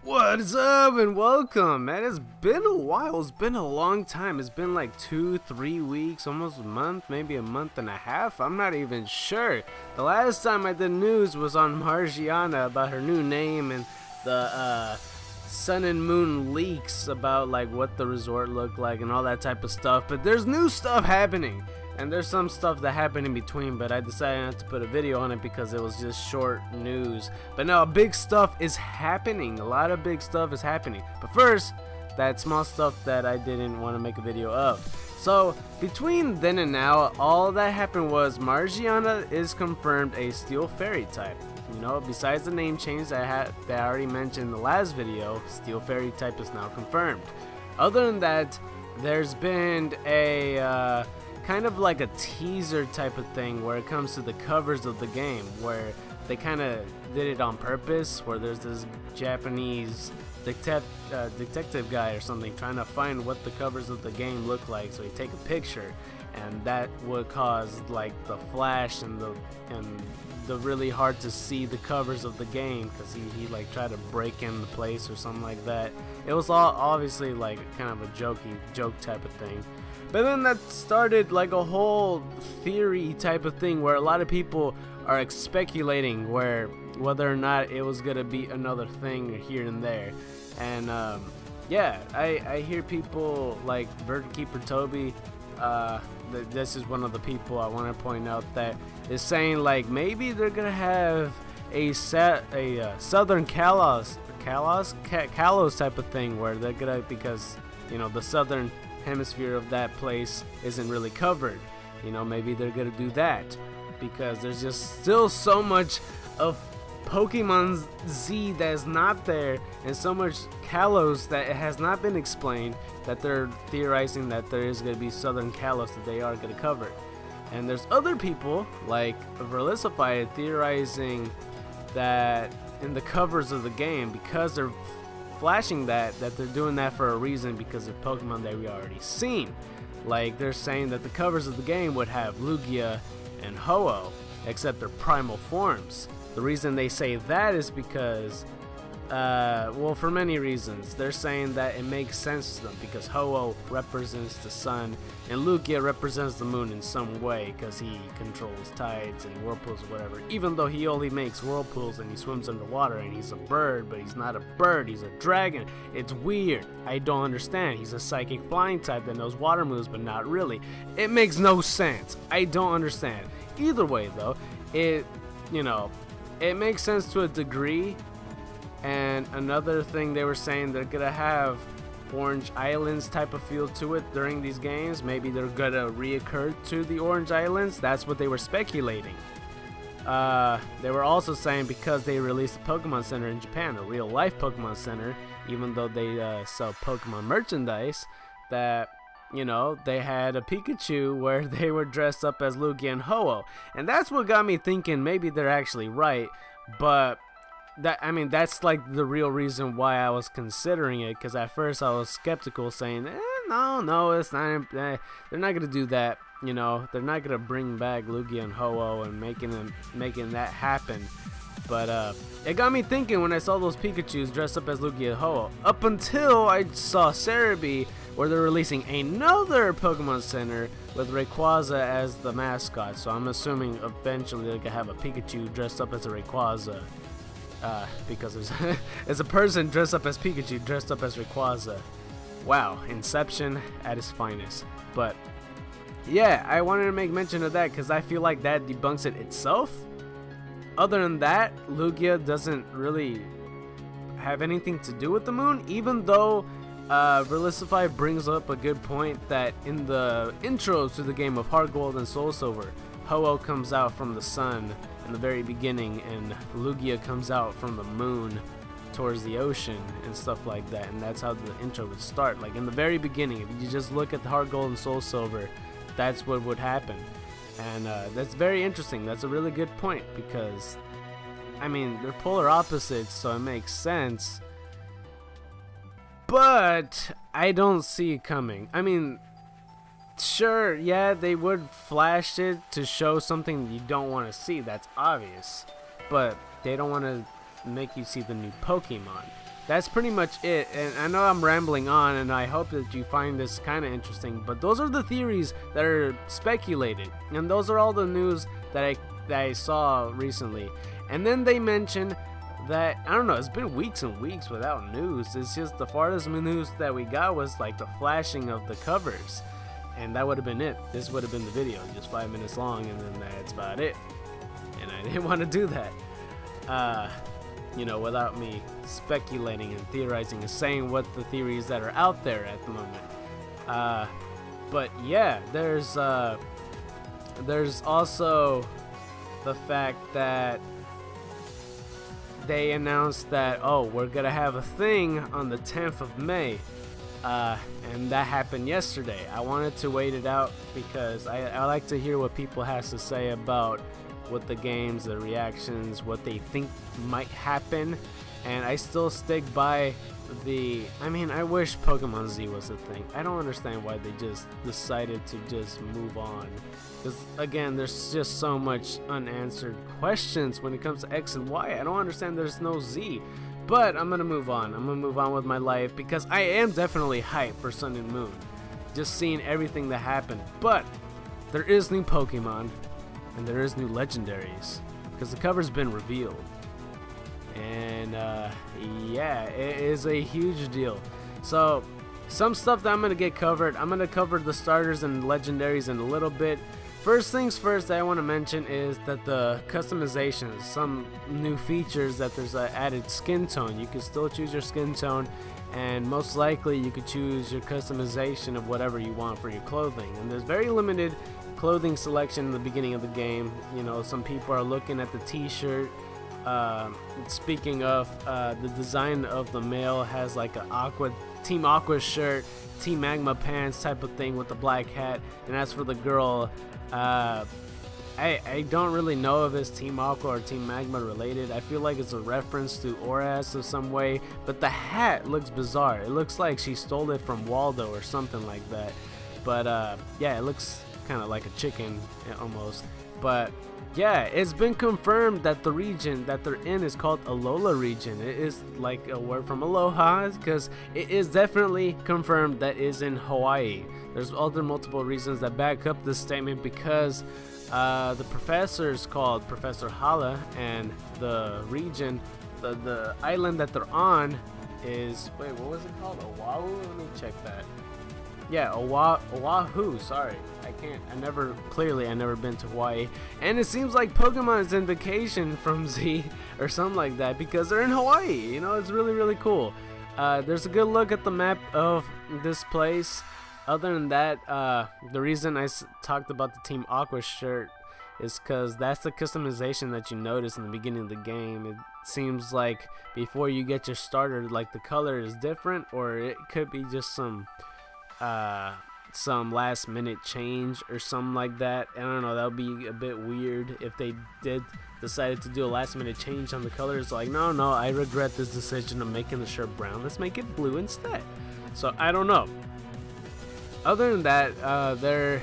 What's up and welcome, man. It's been a while. It's been a long time. It's been like 2-3 weeks, almost a month, maybe a month and a half. I'm not even sure. The last time I did news was on Margiana about her new name and the sun and moon leaks about like what the resort looked like and all that type of stuff. But there's new stuff happening. And there's some stuff that happened in between, but I decided not to put a video on it because it was just short news. But no, big stuff is happening. A lot of big stuff is happening. But first, that small stuff that I didn't want to make a video of. So, between then and now, all that happened was Margiana is confirmed a Steel Fairy type. You know, besides the name change that I already mentioned in the last video, Steel Fairy type is now confirmed. Other than that, there's been a kind of like a teaser type of thing where it comes to the covers of the game, where they kind of did it on purpose, where there's this Japanese detective guy or something trying to find what the covers of the game look like, so he take a picture, and that would cause like the flash and the really hard to see the covers of the game, because he like tried to break in the place or something like that. It was all obviously like kind of a joke type of thing. But then that started like a whole theory type of thing where a lot of people are speculating whether or not it was gonna be another thing here and there. And yeah, I hear people like Birdkeeper Toby. This is one of the people I want to point out that is saying like maybe they're gonna have a Southern Kalos type of thing where they're gonna, because you know the southern hemisphere of that place isn't really covered. You know, maybe they're gonna do that because there's just still so much of Pokemon Z that is not there, and so much Kalos that it has not been explained, that they're theorizing that there is gonna be Southern Kalos that they are gonna cover. And there's other people like Verlisify theorizing that in the covers of the game, because they're flashing that they're doing that for a reason, because of Pokemon that we already seen. Like they're saying that the covers of the game would have Lugia and Ho-Oh, except their primal forms. The reason they say that is because well, for many reasons. They're saying that it makes sense to them because Ho-Oh represents the sun and Lugia represents the moon in some way, because he controls tides and whirlpools or whatever, even though he only makes whirlpools and he swims underwater and he's a bird, but he's not a bird, he's a dragon. It's weird. I don't understand. He's a psychic flying type that knows water moves, but not really. It makes no sense. I don't understand. Either way though, it makes sense to a degree. And another thing, they were saying they're gonna have Orange Islands type of feel to it during these games. Maybe they're gonna reoccur to the Orange Islands. That's what they were speculating. They were also saying because they released a Pokemon Center in Japan, a real life Pokemon Center, even though they sell Pokemon merchandise, that you know, they had a Pikachu where they were dressed up as Lugia and Ho-Oh. And that's what got me thinking maybe they're actually right, but that's like the real reason why I was considering it, because at first I was skeptical, saying no, it's not, they're not gonna do that. You know, they're not gonna bring back Lugia and Ho-Oh and making that happen. But it got me thinking when I saw those Pikachus dressed up as Lugia and Ho-Oh, up until I saw Cerebi, where they're releasing another Pokemon Center with Rayquaza as the mascot. So I'm assuming eventually they're gonna have a Pikachu dressed up as a Rayquaza. Because there's a person dressed up as Pikachu dressed up as Rayquaza. Wow, Inception at its finest. But yeah, I wanted to make mention of that because I feel like that debunks it itself. Other than that, Lugia doesn't really have anything to do with the moon, even though Verlisify brings up a good point that in the intros to the game of Heart Gold and Soul Silver, Ho-Oh comes out from the sun in the very beginning, and Lugia comes out from the moon towards the ocean and stuff like that, and that's how the intro would start. Like in the very beginning, if you just look at the Heart Gold and Soul Silver, that's what would happen. And that's very interesting. That's a really good point, because I mean they're polar opposites, so it makes sense, but I don't see it coming. I mean, sure, yeah, they would flash it to show something you don't want to see, that's obvious, but they don't want to make you see the new Pokemon. that's pretty much it. And I know I'm rambling on, and I hope that you find this kind of interesting, but those are the theories that are speculated, and those are all the news that I saw recently. And then they mentioned that, I don't know, it's been weeks and weeks without news. It's just the farthest news that we got was like the flashing of the covers, and that would have been it. This would have been the video, just 5 minutes long, and then that's about it. And I didn't want to do that, you know, without me speculating and theorizing and saying what the theories that are out there at the moment. But yeah, there's also the fact that they announced that, oh, we're gonna have a thing on the 10th of May, and that happened yesterday. I wanted to wait it out because I like to hear what people has to say about what the games, the reactions, what they think might happen, and I still stick by I wish Pokemon Z was a thing. I don't understand why they just decided to just move on, because again, there's just so much unanswered questions when it comes to X and Y. I don't understand there's no Z, but I'm gonna move on. I'm gonna move on with my life because I am definitely hyped for Sun and Moon, just seeing everything that happened. But there is new Pokemon and there is new Legendaries because the cover's been revealed. And yeah, it is a huge deal. So some stuff that I'm gonna get covered. I'm gonna cover the starters and legendaries in a little bit. First things first that I want to mention is that the customizations, some new features, that there's an added skin tone. You can still choose your skin tone, and most likely you could choose your customization of whatever you want for your clothing. And there's very limited clothing selection in the beginning of the game. You know, some people are looking at the t-shirt. Speaking of, the design of the male has like a Team Aqua shirt, Team Magma pants type of thing with the black hat, and as for the girl, I don't really know if it's Team Aqua or Team Magma related. I feel like it's a reference to Oras of some way, but the hat looks bizarre. It looks like she stole it from Waldo or something like that. But yeah, it looks kind of like a chicken almost. But yeah, it's been confirmed that the region that they're in is called Alola region. It is like a word from Aloha, because it is definitely confirmed that is in Hawaii. There's other multiple reasons that back up this statement, because the professor is called Professor Hala, and the region, the island that they're on is, wait, what was it called? Owahu? Let me check that. Yeah, Owahu, sorry. I never been to Hawaii. And it seems like Pokemon is in vacation from Z or something like that, because they're in Hawaii. You know, it's really, really cool. There's a good look at the map of this place. Other than that, the reason I talked about the Team Aqua shirt is because that's the customization that you notice in the beginning of the game. It seems like before you get your starter, like the color is different, or it could be just some last minute change or something like that. I don't know, that would be a bit weird if they decided to do a last minute change on the colors. Like, no, I regret this decision of making the shirt brown. Let's make it blue instead. So I don't know. Other than that, there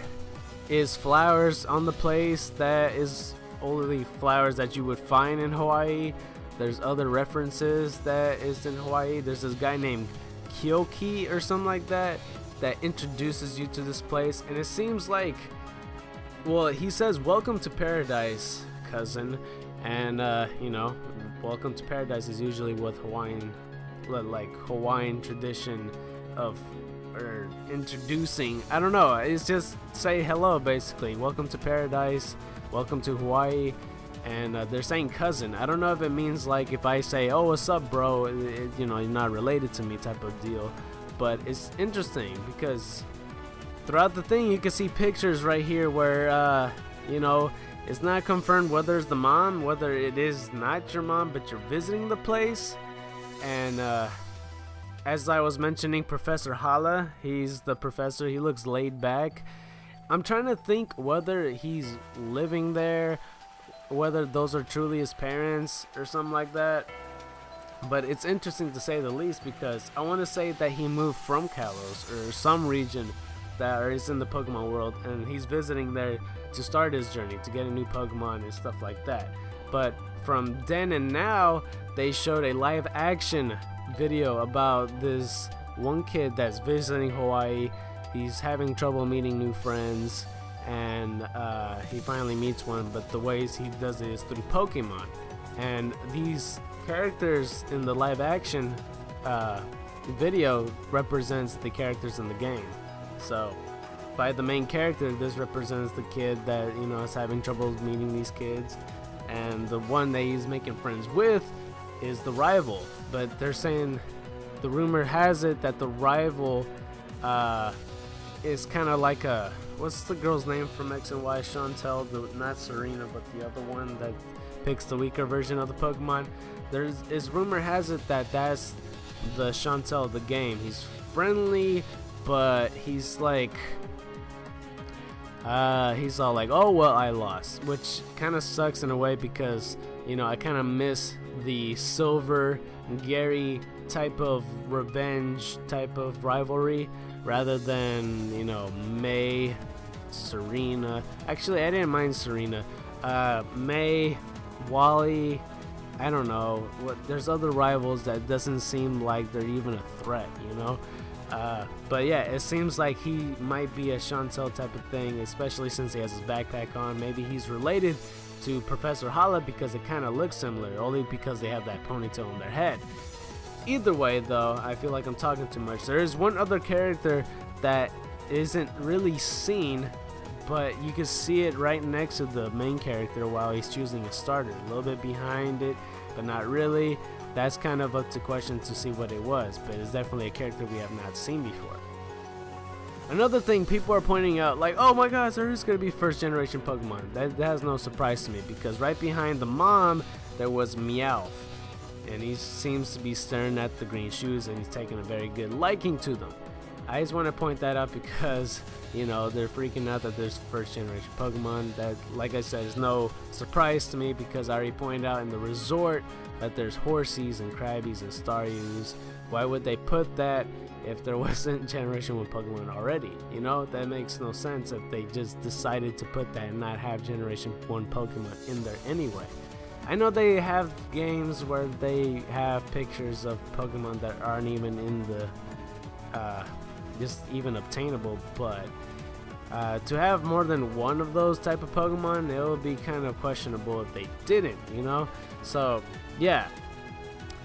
is flowers on the place that is only flowers that you would find in Hawaii. There's other references that is in Hawaii. There's this guy named Kyoki or something like that introduces you to this place, and it seems like, well, he says welcome to paradise, cousin, and you know, welcome to paradise is usually with Hawaiian tradition of, or introducing, I don't know, it's just say hello basically, welcome to paradise, welcome to Hawaii. And they're saying cousin. I don't know if it means like if I say, oh, what's up, bro, you know, you're not related to me type of deal. But it's interesting because throughout the thing you can see pictures right here where you know, it's not confirmed whether it's the mom, whether it is not your mom, but you're visiting the place. And as I was mentioning, Professor Hala, he's the professor. He looks laid back. I'm trying to think whether he's living there, whether those are truly his parents or something like that. But it's interesting to say the least, because I want to say that he moved from Kalos or some region that is in the Pokemon world, and he's visiting there to start his journey to get a new Pokemon and stuff like that. But from then and now, they showed a live action video about this one kid that's visiting Hawaii. He's having trouble meeting new friends, and he finally meets one, but the ways he does it is through Pokemon. And these characters in the live action video represents the characters in the game. So by the main character, this represents the kid that, you know, is having trouble meeting these kids, and the one that he's making friends with is the rival. But they're saying, the rumor has it that the rival is kind of like a, what's the girl's name from X and Y? Chantel, not Serena, but the other one that picks the weaker version of the Pokemon. Rumor has it that that's the Chantel of the game. He's friendly, but he's like, he's all like, oh well, I lost, which kind of sucks in a way, because, you know, I kind of miss the Silver Gary type of revenge type of rivalry, rather than, you know, May, Serena. Actually, I didn't mind Serena. May, Wally, I don't know. There's other rivals that doesn't seem like they're even a threat, you know? But yeah, it seems like he might be a Chantel type of thing, especially since he has his backpack on. Maybe he's related to Professor Hala because it kind of looks similar, only because they have that ponytail on their head. Either way, though, I feel like I'm talking too much. There is one other character that isn't really seen, but you can see it right next to the main character while he's choosing a starter. A little bit behind it, but not really. That's kind of up to question to see what it was, but it's definitely a character we have not seen before. Another thing people are pointing out, like, oh my gosh, there is going to be first generation Pokemon. That has no surprise to me, because right behind the mom, there was Meowth. And he seems to be staring at the green shoes, and he's taking a very good liking to them. I just want to point that out because, you know, they're freaking out that there's first generation Pokemon. That, like I said, is no surprise to me, because I already pointed out in the resort that there's Horseys and Krabbies and Staryus. Why would they put that if there wasn't generation 1 Pokemon already? You know, that makes no sense if they just decided to put that and not have generation 1 Pokemon in there anyway. I know they have games where they have pictures of Pokemon that aren't even in the just even obtainable, but to have more than one of those type of Pokemon, it would be kind of questionable if they didn't, you know? So yeah,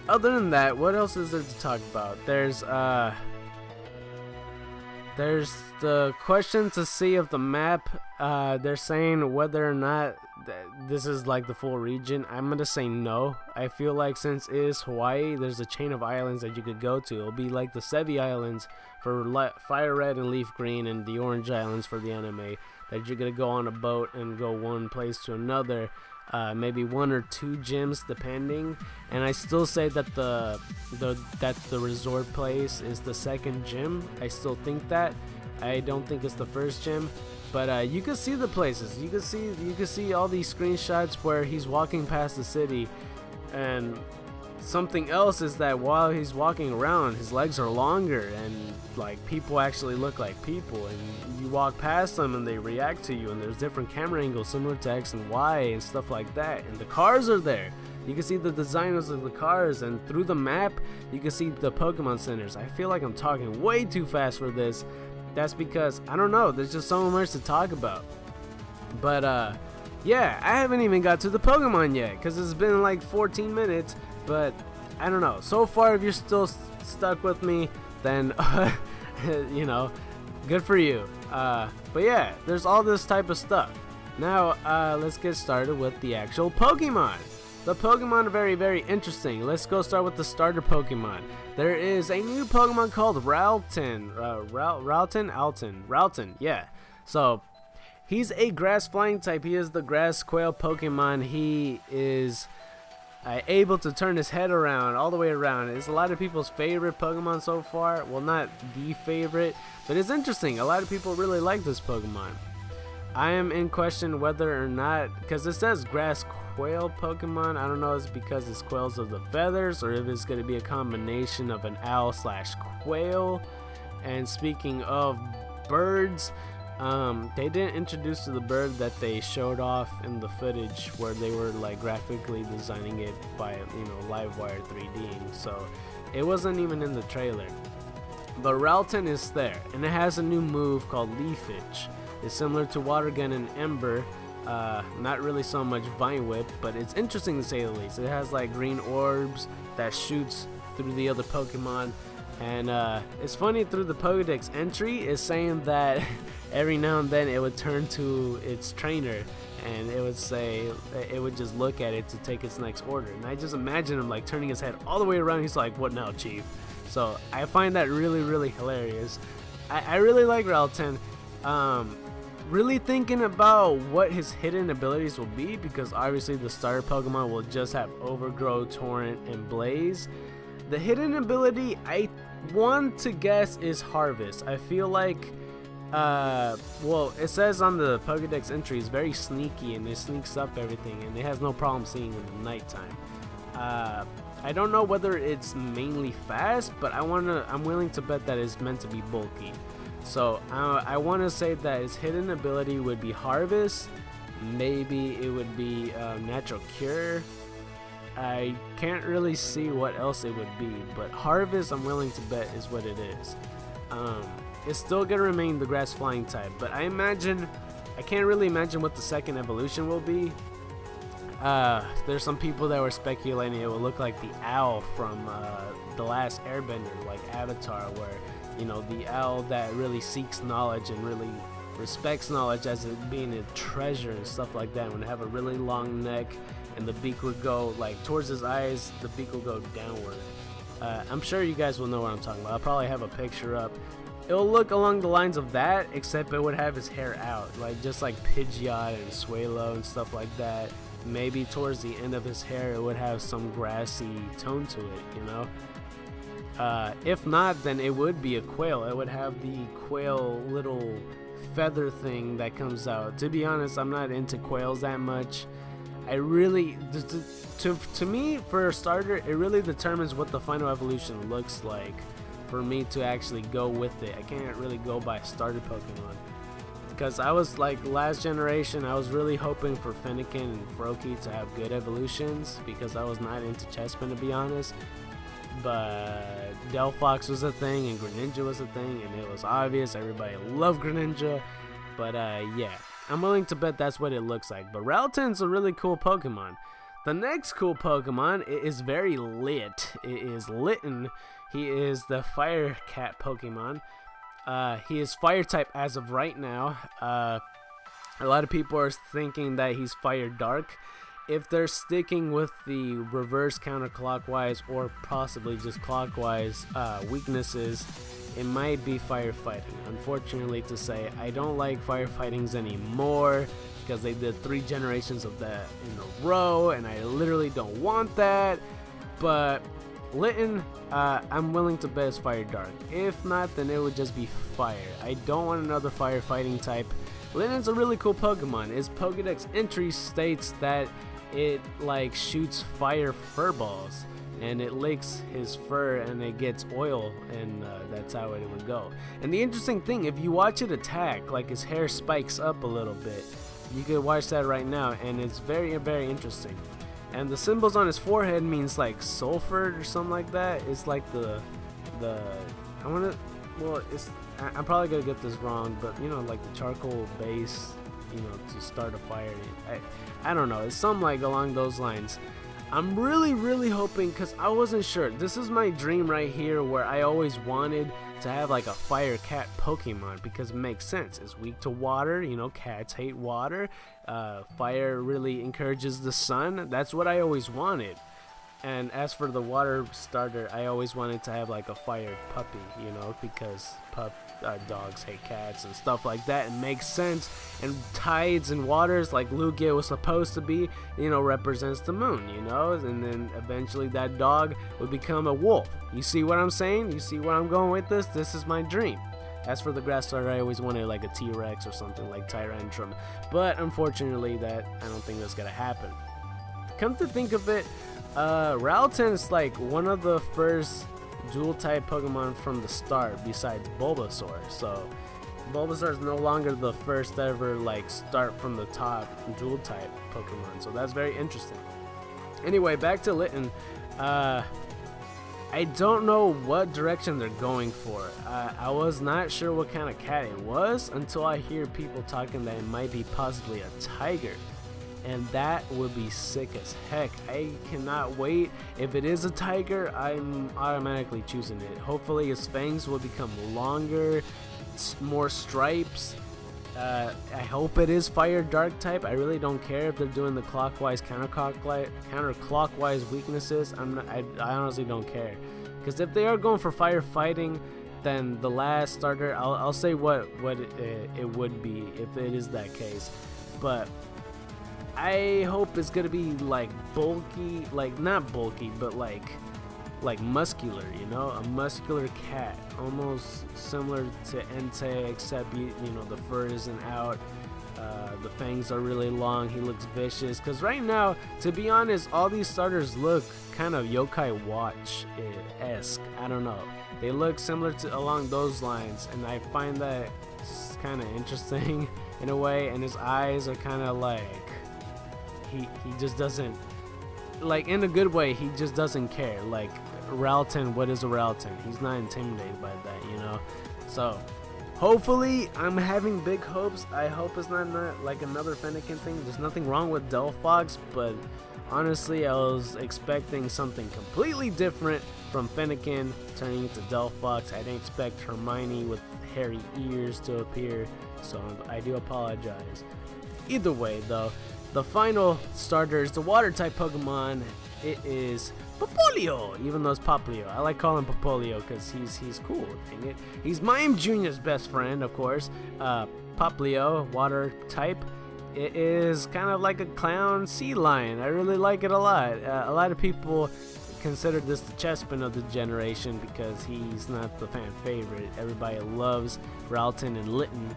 other than that, what else is there to talk about? There's the question to see of the map. They're saying whether or not this is like the full region. I'm gonna say no. I feel like since it is Hawaii, there's a chain of islands that you could go to. It'll be like the Sevi Islands for Fire Red and Leaf Green, and the Orange Islands for the anime, that you're gonna go on a boat and go one place to another. Maybe 1 or 2 gyms depending, and I still say that the resort place is the second gym. I still think that. I don't think it's the first gym, but you can see the places. You can see all these screenshots where he's walking past the city, and something else is that while he's walking around, his legs are longer, and like people actually look like people, and you walk past them and they react to you, and there's different camera angles similar to X and Y and stuff like that, and the cars are there. You can see the designers of the cars, and through the map you can see the Pokemon centers. I feel like I'm talking way too fast for this. That's because, I don't know, there's just so much to talk about. But yeah, I haven't even got to the Pokemon yet, because it's been like 14 minutes. But I don't know, so far if you're still stuck with me, then you know, good for you. But yeah, there's all this type of stuff. Now let's get started with the actual Pokemon. The Pokemon are very, very interesting. Let's go start with the starter Pokemon. There is a new Pokemon called Rowlet. Rowlet, yeah. So he's a grass flying type. He is the grass quail Pokemon. He is able to turn his head around all the way around. It's a lot of people's favorite Pokemon so far. Well, not the favorite, but it's interesting. A lot of people really like this Pokemon. I am in question whether or not, because it says grass quail Pokemon. I don't know if it's because it's quails of the feathers, or if it's going to be a combination of an owl slash quail. And speaking of birds, they didn't introduce the bird that they showed off in the footage where they were like graphically designing it by, you know, Livewire 3Ding. So It wasn't even in the trailer. But Rowlet is there, and it has a new move called Leafage. It's similar to Water Gun and Ember, not really so much Vine Whip, but it's interesting to say the least. It has like green orbs that shoots through the other Pokemon, and it's funny, through the Pokedex entry is saying that every now and then it would turn to its trainer, and it would say, it would just look at it to take its next order, and I just imagine him like turning his head all the way around. He's like, "What now, Chief?" So I find that really hilarious. I really like Rowlet. Really thinking about what his hidden abilities will be, because obviously the starter Pokemon will just have Overgrow, Torrent, and Blaze. The hidden ability I want to guess is Harvest. I feel like, well, it says on the Pokedex entry, it's very sneaky and it sneaks up everything, and it has no problem seeing in the nighttime. I don't know whether it's mainly fast, but I'm willing to bet that it's meant to be bulky. So I want to say that his hidden ability would be Harvest. Maybe it would be Natural Cure. I can't really see what else it would be, but Harvest, I'm willing to bet, is what it is. It's still gonna remain the Grass Flying type, but I can't really imagine what the second evolution will be. There's some people that were speculating it will look like the owl from The Last Airbender, like Avatar, where, you know, the owl that really seeks knowledge and really respects knowledge as it being a treasure and stuff like that. When it have a really long neck and the beak would go like towards his eyes, the beak will go downward. I'm sure you guys will know what I'm talking about. I'll probably have a picture up. It'll look along the lines of that, except it would have his hair out, like just like Pidgeot and Swalo and stuff like that. Maybe towards the end of his hair it would have some grassy tone to it, you know. If not, then it would be a quail. It would have the quail little feather thing that comes out. To be honest, I'm not into quails that much. I really, to me, for a starter, it really determines what the final evolution looks like for me to actually go with it. I can't really go by starter Pokemon, because I was like last generation, I was really hoping for Fennekin and Froakie to have good evolutions, because I was not into Chespin, to be honest. But Delphox was a thing and Greninja was a thing, and it was obvious everybody loved Greninja. But yeah, I'm willing to bet that's what it looks like. But Rowlet's a really cool Pokemon. The next cool Pokemon is very lit. It is Lytton. He is the Fire Cat Pokemon. He is Fire type as of right now. A lot of people are thinking that he's Fire Dark. If they're sticking with the reverse counterclockwise or possibly just clockwise weaknesses, it might be firefighting. Unfortunately to say, I don't like firefightings anymore, because they did 3 generations of that in a row, and I literally don't want that. But Lytton, I'm willing to bet is Fire Dark. If not, then it would just be Fire. I don't want another firefighting type. Lytton's a really cool Pokemon. His Pokedex entry states that it like shoots fire fur balls, and it licks his fur and it gets oil, and that's how it would go. And the interesting thing, if you watch it attack, like his hair spikes up a little bit. You could watch that right now, and it's very interesting. And the symbols on his forehead means like sulfur or something like that. It's like I'm probably gonna get this wrong, but you know, like the charcoal base, you know, to start a fire. I don't know, it's something like along those lines. I'm really hoping, because I wasn't sure. This is my dream right here, where I always wanted to have like a Fire Cat Pokemon, because it makes sense. It's weak to water, you know, cats hate water. Fire really encourages the sun. That's what I always wanted. And as for the water starter, I always wanted to have like a fire puppy, you know, because dogs hate cats and stuff like that. It makes sense. And tides and waters, like Lugia was supposed to be, you know, represents the moon, you know, and then eventually that dog would become a wolf. You see what I'm saying? You see where I'm going with this? This is my dream. As for the grass starter, I always wanted like a T-Rex or something like Tyrantrum, but unfortunately I don't think that's gonna happen. Come to think of it, Rowlet is like one of the first dual type Pokemon from the start besides Bulbasaur. So Bulbasaur is no longer the first ever like start from the top dual type Pokemon. So that's very interesting. Anyway, back to Lytton. I don't know what direction they're going for. I was not sure what kind of cat it was until I hear people talking that it might be possibly a tiger. And that would be sick as heck. I cannot wait. If it is a tiger, I'm automatically choosing it. Hopefully his fangs will become longer, more stripes. I hope it is fire dark type. I really don't care if they're doing the clockwise counterclockwise weaknesses. I honestly don't care, because if they are going for fire fighting, then the last starter, I'll say what it would be if it is that case. But I hope it's gonna be like bulky, like not bulky, but like muscular, you know, a muscular cat, almost similar to Entei, except you know the fur isn't out, the fangs are really long, he looks vicious. Because right now, to be honest, all these starters look kind of Yokai Watch-esque. I don't know, they look similar to along those lines, and I find that kind of interesting in a way. And his eyes are kind of like he just doesn't, like, in a good way, he just doesn't care. Like Rowlet, what is a Rowlet? He's not intimidated by that, you know. So hopefully, I'm having big hopes. I hope it's not like another Fennekin thing. There's nothing wrong with Delphox, but honestly, I was expecting something completely different from Fennekin turning into Delphox. I didn't expect Hermione with hairy ears to appear, so I do apologize. Either way, though, the final starter is the water type Pokemon. It is Popplio, even though it's Popplio. I like calling him Popplio because he's cool. Dang it. He's Mime Jr.'s best friend, of course. Popplio, water type. It is kind of like a clown sea lion. I really like it a lot. A lot of people consider this the Chespin of the generation because he's not the fan favorite. Everybody loves Rowlet and Lytton,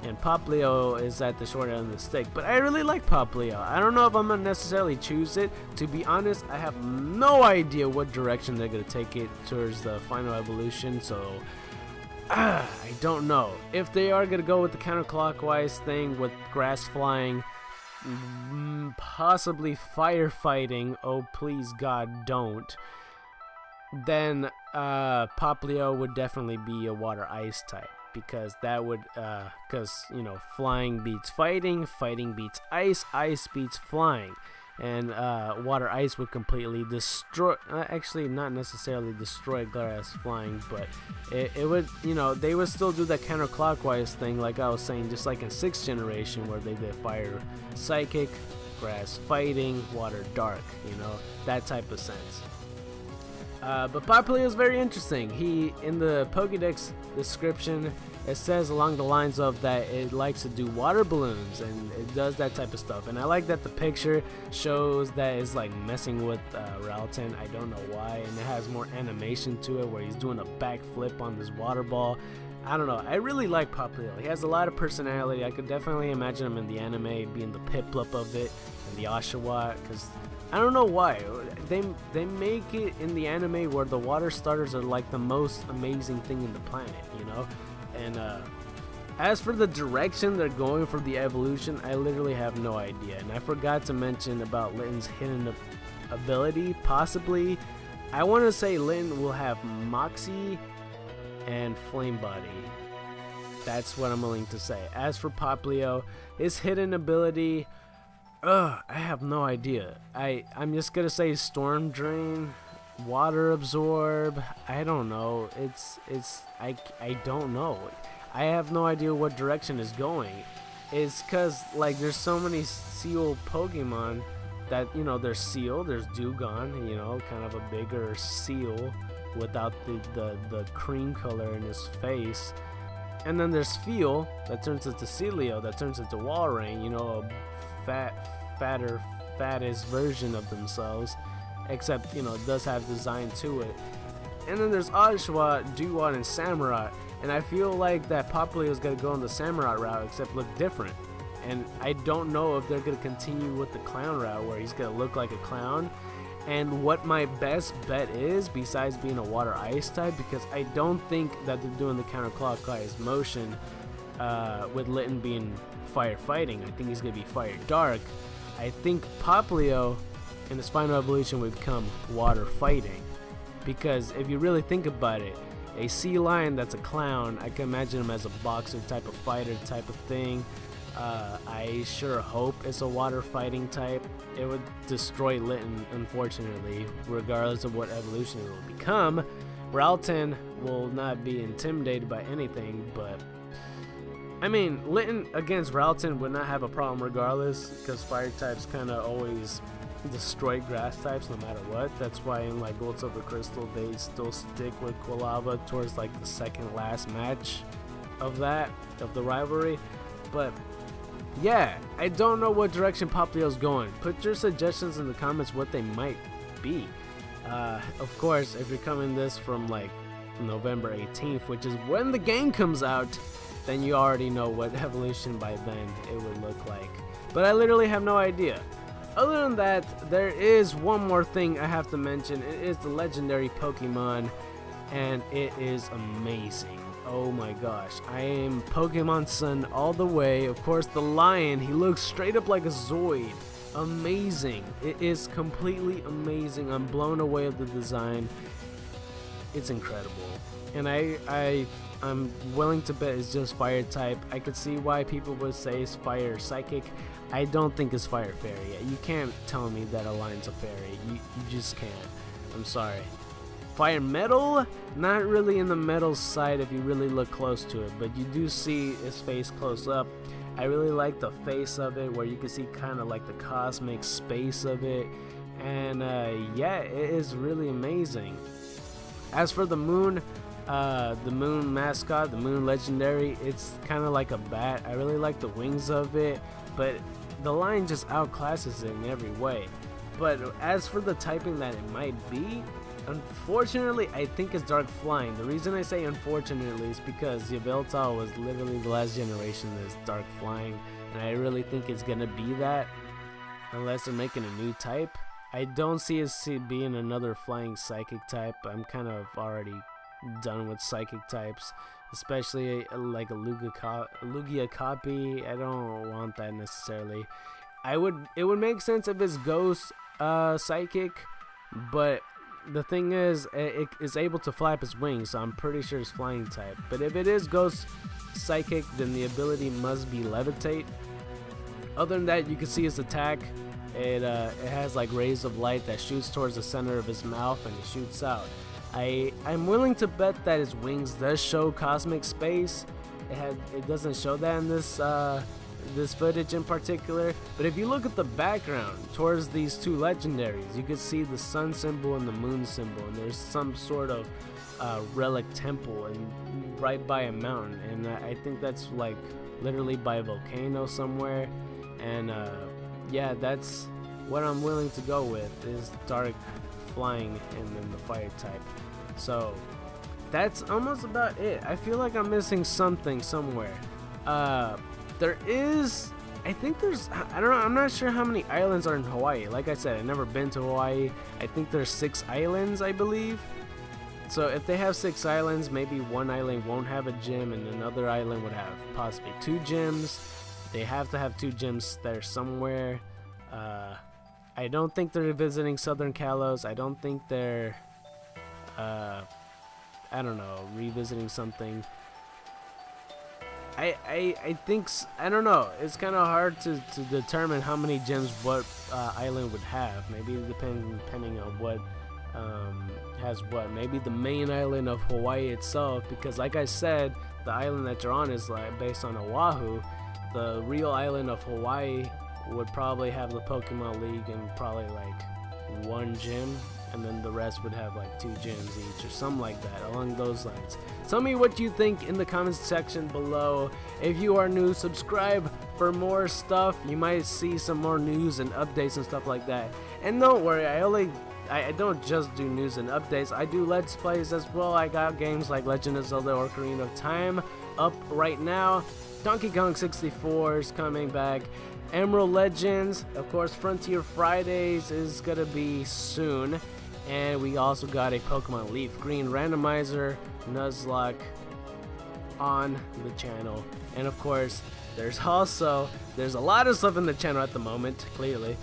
and Popplio is at the short end of the stick. But I really like Popplio. I don't know if I'm gonna necessarily choose it. To be honest, I have no idea what direction they're gonna take it towards the final evolution, so I don't know. If they are gonna go with the counterclockwise thing with grass flying, possibly firefighting, oh please God don't, then Popplio would definitely be a water ice type, because that would because you know, flying beats fighting, fighting beats ice, ice beats flying, and water ice would completely destroy, actually not necessarily destroy grass flying, but it would, you know, they would still do that counterclockwise thing like I was saying, just like in 6th generation where they did fire psychic, grass fighting, water dark, you know, that type of sense. But Popplio is very interesting. He, in the Pokédex description, it says along the lines of that it likes to do water balloons and it does that type of stuff. And I like that the picture shows that it's like messing with Rowlet. I don't know why. And it has more animation to it where he's doing a backflip on this water ball. I don't know. I really like Popplio. He has a lot of personality. I could definitely imagine him in the anime being the Piplup of it and the Oshawott, because I don't know why. They make it in the anime where the water starters are like the most amazing thing in the planet, you know? And as for the direction they're going for the evolution, I literally have no idea. And I forgot to mention about Litten's hidden ability, possibly. I want to say Litten will have Moxie and Flame Body. That's what I'm willing to say. As for Popplio, his hidden ability, I have no idea. I'm just gonna say Storm Drain, Water Absorb. I don't know. I don't know. I have no idea what direction it's going. It's cause like there's so many seal Pokemon that, you know, there's Seal, there's Dewgong, you know, kind of a bigger seal without the cream color in his face. And then there's Feel that turns into Celio, that turns into Walrein, you know, a fattest version of themselves, except, you know, it does have design to it. And then there's Oshawott, Dewott, and Samurott, and I feel like that Popplio is going to go on the Samurott route, except look different. And I don't know if they're going to continue with the clown route where he's going to look like a clown. And what my best bet is, besides being a water ice type, because I don't think that they're doing the counterclockwise motion with Lytton being fire fighting. I think he's going to be fire dark. I think Popplio in his final evolution would become water fighting. because if you really think about it, a sea lion that's a clown, I can imagine him as a boxer type of fighter type of thing. I sure hope it's a water fighting type. It would destroy Lytton, unfortunately, regardless of what evolution it will become. Rowlet will not be intimidated by anything, but I mean, Lytton against Rowlet would not have a problem regardless, because fire types kind of always destroy grass types no matter what. That's why in like Gold, Silver, Crystal, they still stick with Quilava towards like the second last match of the rivalry. But yeah, I don't know what direction Popplio's going. Put your suggestions in the comments what they might be. Of course, if you're coming this from like November 18th, which is when the game comes out, then you already know what evolution by then it would look like. But I literally have no idea. Other than that, there is one more thing I have to mention. It is the legendary Pokemon, and it is amazing. Oh my gosh, I am Pokemon Sun all the way. Of course, the lion, he looks straight up like a Zoid. Amazing. It is completely amazing. I'm blown away with the design. It's incredible. And I'm willing to bet it's just fire type. I could see why people would say it's fire psychic. I don't think it's fire fairy. You can't tell me that a lion's a fairy. You just can't. I'm sorry. Fire metal? Not really in the metal side if you really look close to it, but you do see his face close up. I really like the face of it, where you can see kind of like the cosmic space of it. And yeah, it is really amazing. As for the moon mascot, the moon legendary, it's kind of like a bat. I really like the wings of it, but the lion just outclasses it in every way. But as for the typing that it might be, unfortunately, I think it's dark flying. The reason I say unfortunately is because Yveltal was literally the last generation that's dark flying, and I really think it's gonna be that unless they're making a new type. I don't see it being another flying psychic type. I'm kind of already done with psychic types, especially like a Lugia copy. I don't want that necessarily. It would make sense if it's ghost psychic, but the thing is, it is able to flap its wings, so I'm pretty sure it's flying type. But if it is ghost psychic, then the ability must be levitate. Other than that, you can see its attack. It has like rays of light that shoots towards the center of his mouth, and it shoots out. I'm willing to bet that its wings does show cosmic space. It doesn't show that in this footage in particular, but if you look at the background towards these two legendaries, you can see the sun symbol and the moon symbol, and there's some sort of relic temple and right by a mountain, and I think that's like literally by a volcano somewhere. And yeah, that's what I'm willing to go with, is dark flying and then the fire type. So that's almost about it. I feel like I'm missing something somewhere. There is, I think there's, I don't know, I'm not sure how many islands are in Hawaii. Like I said, I've never been to Hawaii. I think there's 6 islands, I believe. So if they have 6 islands, maybe one island won't have a gym and another island would have possibly 2 gyms. They have to have 2 gyms there somewhere. I don't think they're visiting Southern Kalos. I don't think they're, I don't know, revisiting something. I think, I don't know, it's kind of hard to determine how many gyms what island would have. Maybe depending on what has what. Maybe the main island of Hawaii itself, because like I said, the island that you're on is like based on Owahu. The real island of Hawaii would probably have the Pokemon League and probably like 1 gym, and then the rest would have like 2 gyms each or something like that, along those lines. Tell me what you think in the comments section below. If you are new, subscribe for more stuff. You might see some more news and updates and stuff like that. And don't worry, I don't just do news and updates. I do Let's Plays as well. I got games like Legend of Zelda Ocarina of Time up right now. Donkey Kong 64 is coming back. Emerald Legends, of course, Frontier Fridays is gonna be soon. And we also got a Pokemon Leaf Green randomizer, Nuzlocke, on the channel. And of course, there's a lot of stuff in the channel at the moment, clearly.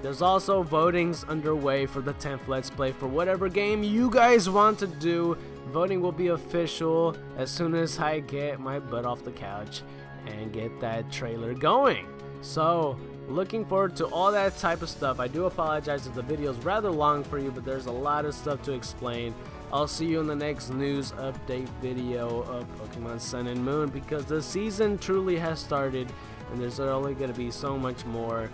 There's also votings underway for the 10th Let's Play for whatever game you guys want to do. Voting will be official as soon as I get my butt off the couch and get that trailer going. So, looking forward to all that type of stuff. I do apologize if the video is rather long for you, but there's a lot of stuff to explain. I'll see you in the next news update video of Pokemon Sun and Moon, because the season truly has started and there's only going to be so much more,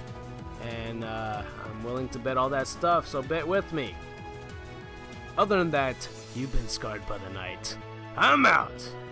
and I'm willing to bet all that stuff, so bet with me. Other than that, you've been scarred by the night. I'm out!